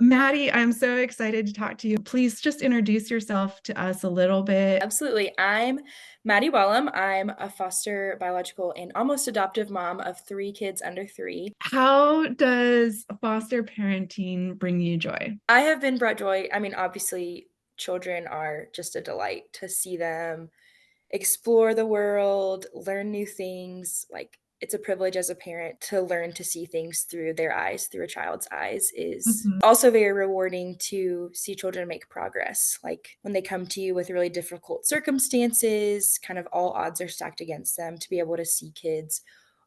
Maddy, I'm so excited to talk to you. Please just introduce yourself to us a little bit. Absolutely. I'm Maddy Wellum. I'm a foster biological and almost adoptive mom of 3 kids under 3. How does foster parenting bring you joy? I have been brought joy. I mean, obviously, children are just a delight to see them explore the world, learn new things. Like, it's a privilege as a parent to learn to see things through their eyes, through a child's eyes, is Mhm. also very rewarding to see children make progress. Like, when they come to you with really difficult circumstances, kind of all odds are stacked against them, to be able to see kids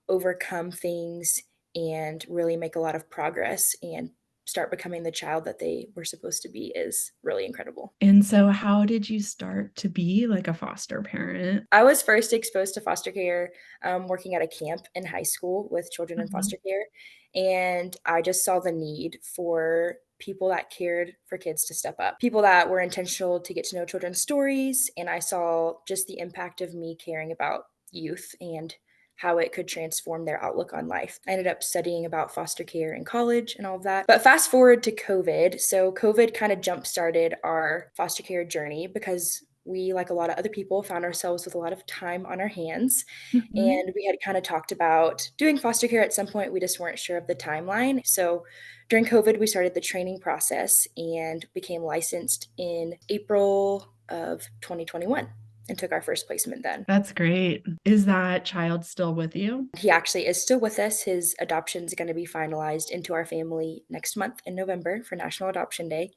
overcome things and really make a lot of progress and start becoming the child that they were supposed to be is really incredible. And so, how did you start to be like a foster parent? I was first exposed to foster care working at a camp in high school with children in Mhm. foster care. And I just saw the need for people that cared for kids to step up, people that were intentional to get to know children's stories. And I saw just the impact of me caring about youth and how it could transform their outlook on life. I ended up studying about foster care in college and all of that. But fast forward to COVID. So, COVID kind of jump started our foster care journey because we, like a lot of other people, found ourselves with a lot of time on our hands. Mhm. And we had kind of talked about doing foster care at some point. We just weren't sure of the timeline. So during COVID, we started the training process and became licensed in April of 2021 and took our first placement then. That's great. Is that child still with you? He actually is still with us. His adoption is going to be finalized into our family next month in November for National Adoption Day,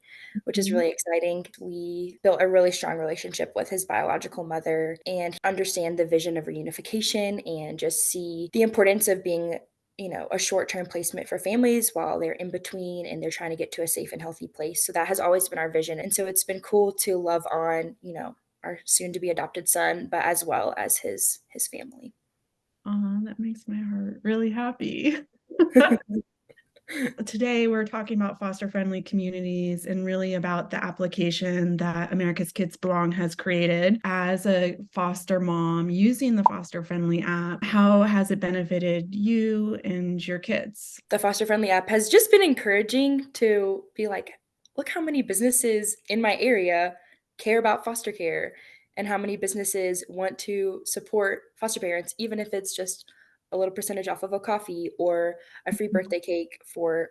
which is Mhm. really exciting. We built a really strong relationship with his biological mother and understand the vision of reunification and just see the importance of being, a short-term placement for families while they're in between and they're trying to get to a safe and healthy place. So that has always been our vision. And so it's been cool to love on, our soon to be adopted son, but as well as his family. Oh, that makes my heart really happy. Today, we're talking about foster friendly communities and really about the application that America's Kids Belong has created. As a foster mom using the foster friendly app, how has it benefited you and your kids? The foster friendly app has just been encouraging to be like, look how many businesses in my area care about foster care and how many businesses want to support foster parents, even if it's just a little percentage off of a coffee or a free birthday cake for,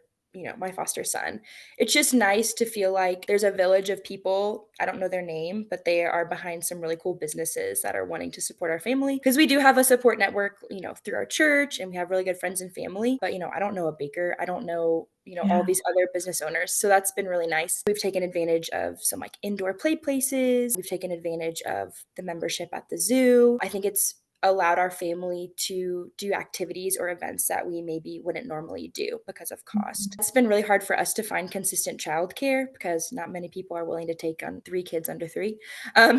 my foster son. It's just nice to feel like there's a village of people. I don't know their name, but they are behind some really cool businesses that are wanting to support our family because we do have a support network, through our church and we have really good friends and family. But, I don't know a baker. I don't know, all Yeah. these other business owners. So that's been really nice. We've taken advantage of some like indoor play places. We've taken advantage of the membership at the zoo. I think it's allowed our family to do activities or events that we maybe wouldn't normally do because of cost. It's been really hard for us to find consistent childcare because not many people are willing to take on 3 kids under 3.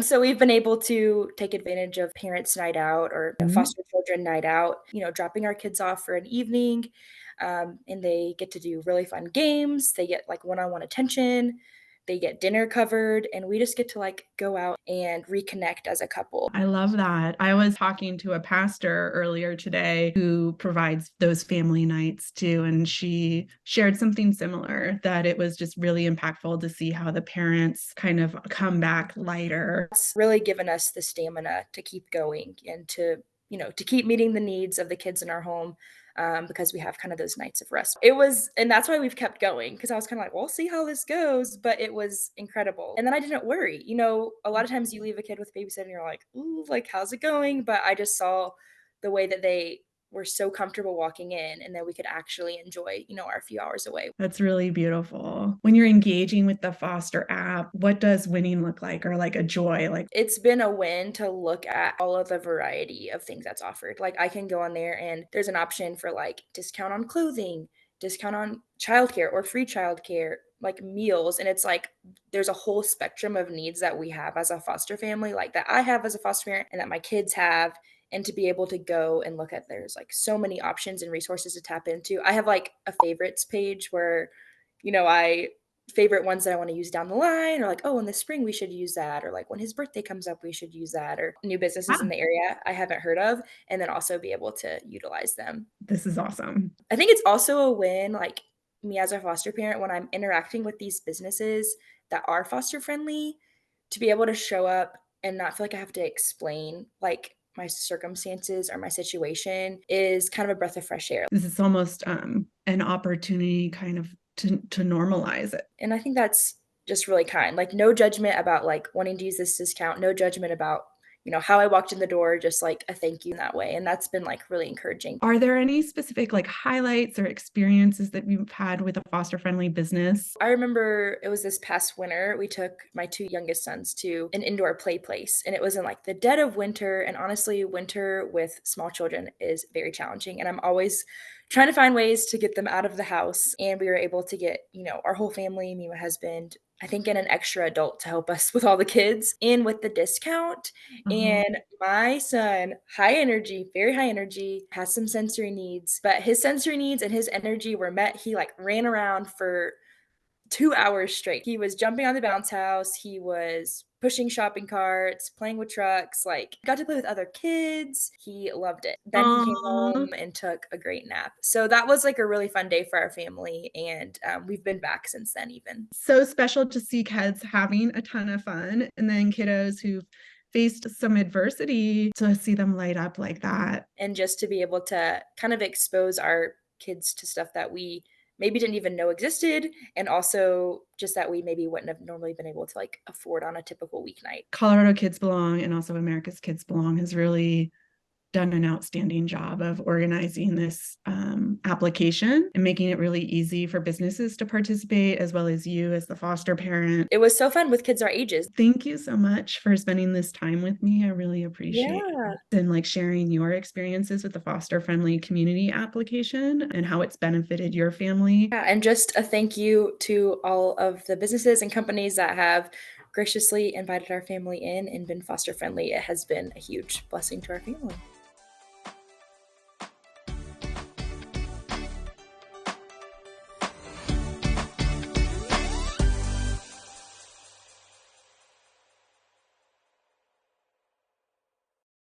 So we've been able to take advantage of parents' night out or Mhm. foster children night out, dropping our kids off for an evening. And they get to do really fun games. They get like one on one attention. They get dinner covered, and we just get to like go out and reconnect as a couple. I love that. I was talking to a pastor earlier today who provides those family nights too, and she shared something similar that it was just really impactful to see how the parents kind of come back lighter. It's really given us the stamina to keep going and to keep meeting the needs of the kids in our home because we have kind of those nights of rest. And that's why we've kept going because I was kind of like, we'll see how this goes. But it was incredible. And then I didn't worry. A lot of times you leave a kid with a babysitter and you're like, ooh, like, how's it going? But I just saw the way that they were so comfortable walking in and that we could actually enjoy, our few hours away. That's really beautiful. When you're engaging with the foster app, what does winning look like or like a joy? Like, It's been a win to look at all of the variety of things that's offered. Like, I can go on there and there's an option for like discount on clothing, discount on childcare or free childcare, like meals. And it's like there's a whole spectrum of needs that we have as a foster family, like that I have as a foster parent and that my kids have. And to be able to go and look at there's like so many options and resources to tap into. I have like a favorites page where, I favorite ones that I want to use down the line, or like, oh, in the spring we should use that, or like when his birthday comes up, we should use that, or new businesses in Wow, the area I haven't heard of, and then also be able to utilize them. this is awesome. I think it's also a win, like me as a foster parent, when I'm interacting with these businesses that are foster friendly, to be able to show up and not feel like I have to explain like my circumstances or my situation is kind of a breath of fresh air. This is almost an opportunity kind of to normalize it. And I think that's just really kind. Like no judgment about like wanting to use this discount, no judgment about, how I walked in the door, just like a thank you in that way. And that's been like really encouraging. Are there any specific like highlights or experiences that you've had with a foster friendly business? I remember it was this past winter, we took my two youngest sons to an indoor play place, and it was in like the dead of winter. And honestly, winter with small children is very challenging. And I'm always trying to find ways to get them out of the house. And we were able to get, our whole family, me, my husband, I think, and an extra adult to help us with all the kids in with the discount. Um, And my son, high energy, very high energy, has some sensory needs, but his sensory needs and his energy were met. He like ran around for 2 hours straight. He was jumping on the bounce house. He was pushing shopping carts, playing with trucks, like got to play with other kids. He loved it. Then he came Aw, home and took a great nap. So that was like a really fun day for our family. And we've been back since then, even. so special to see kids having a ton of fun and then kiddos who've faced some adversity to see them light up like that. And just to be able to kind of expose our kids to stuff that we maybe didn't even know existed, and also just that we maybe wouldn't have normally been able to like afford on a typical weeknight. Colorado Kids Belong and also America's Kids Belong has really done an outstanding job of organizing this application and making it really easy for businesses to participate, as well as you as the foster parent. It was so fun with kids our ages. Thank you so much for spending this time with me. I really appreciate Yeah. it. And like sharing your experiences with the foster friendly community application and how it's benefited your family. Yeah, and just a thank you to all of the businesses and companies that have graciously invited our family in and been foster friendly. It has been a huge blessing to our family.